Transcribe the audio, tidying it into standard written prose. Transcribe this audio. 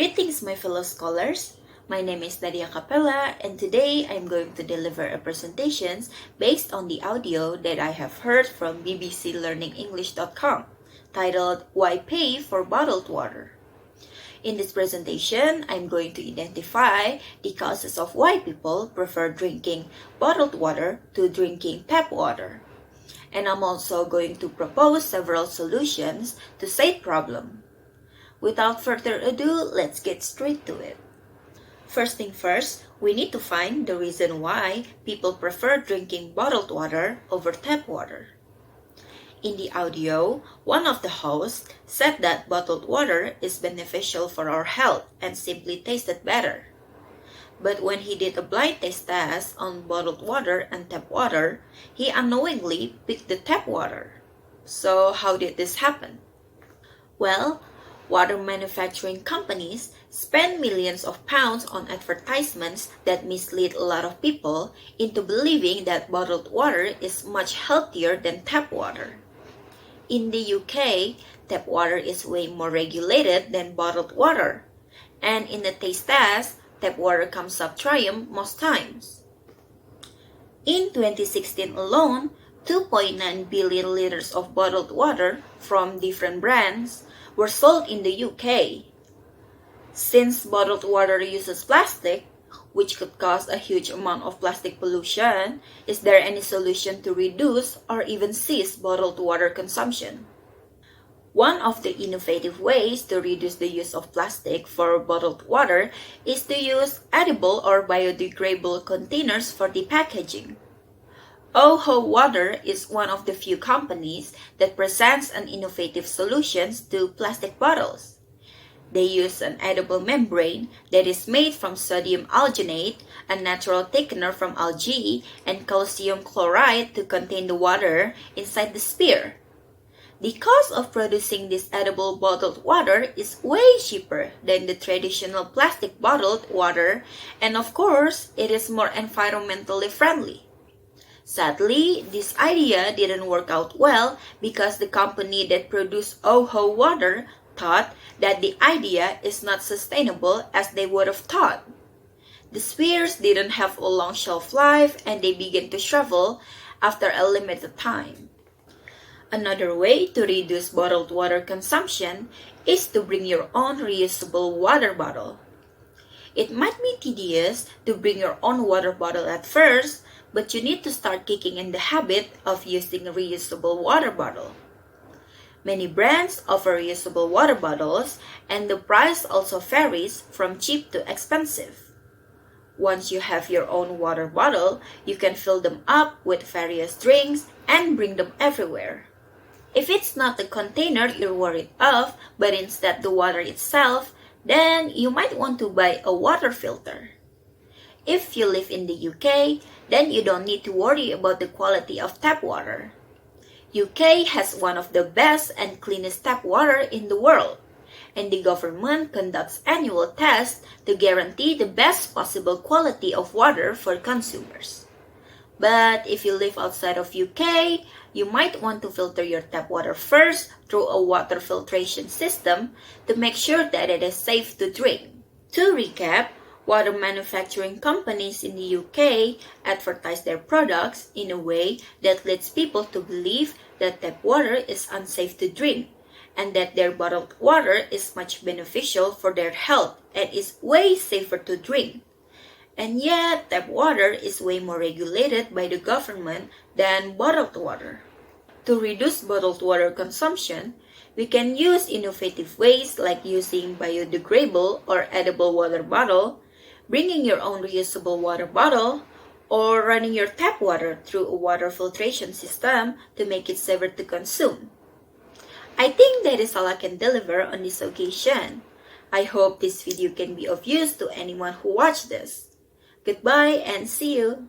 Greetings, my fellow scholars. My name is Nadia Capella, and today I'm going to deliver a presentation based on the audio that I have heard from bbclearningenglish.com, titled Why Pay for Bottled Water? In this presentation, I'm going to identify the causes of why people prefer drinking bottled water to drinking tap water. And I'm also going to propose several solutions to said problem. Without further ado, let's get straight to it. First thing first, we need to find the reason why people prefer drinking bottled water over tap water. In the audio, one of the hosts said that bottled water is beneficial for our health and simply tasted better. But when he did a blind taste test on bottled water and tap water, he unknowingly picked the tap water. So how did this happen? Well, water manufacturing companies spend millions of pounds on advertisements that mislead a lot of people into believing that bottled water is much healthier than tap water. In the UK, tap water is way more regulated than bottled water, and in the taste test, tap water comes up triumph most times. In 2016 alone, 2.9 billion liters of bottled water from different brands were sold in the UK. Since bottled water uses plastic, which could cause a huge amount of plastic pollution, is there any solution to reduce or even cease bottled water consumption? One of the innovative ways to reduce the use of plastic for bottled water is to use edible or biodegradable containers for the packaging. OHO Water is one of the few companies that presents an innovative solution to plastic bottles. They use an edible membrane that is made from sodium alginate, a natural thickener from algae, and calcium chloride to contain the water inside the sphere. The cost of producing this edible bottled water is way cheaper than the traditional plastic bottled water, and of course, it is more environmentally friendly. Sadly, this idea didn't work out well because the company that produced OHO Water thought that the idea is not sustainable as they would have thought. The spheres didn't have a long shelf life and they began to shrivel after a limited time. Another way to reduce bottled water consumption is to bring your own reusable water bottle. It might be tedious to bring your own water bottle at first, but you need to start kicking in the habit of using a reusable water bottle. Many brands offer reusable water bottles, and the price also varies from cheap to expensive. Once you have your own water bottle, you can fill them up with various drinks and bring them everywhere. If it's not the container you're worried of, but instead the water itself, then you might want to buy a water filter. If you live in the UK, then you don't need to worry about the quality of tap water. UK has one of the best and cleanest tap water in the world, and the government conducts annual tests to guarantee the best possible quality of water for consumers. But if you live outside of UK, you might want to filter your tap water first through a water filtration system to make sure that it is safe to drink. To recap, water manufacturing companies in the UK advertise their products in a way that leads people to believe that tap water is unsafe to drink and that their bottled water is much beneficial for their health and is way safer to drink. And yet, tap water is way more regulated by the government than bottled water. To reduce bottled water consumption, we can use innovative ways like using biodegradable or edible water bottle, bringing your own reusable water bottle, or running your tap water through a water filtration system to make it safer to consume. I think that is all I can deliver on this occasion. I hope this video can be of use to anyone who watched this. Goodbye and see you!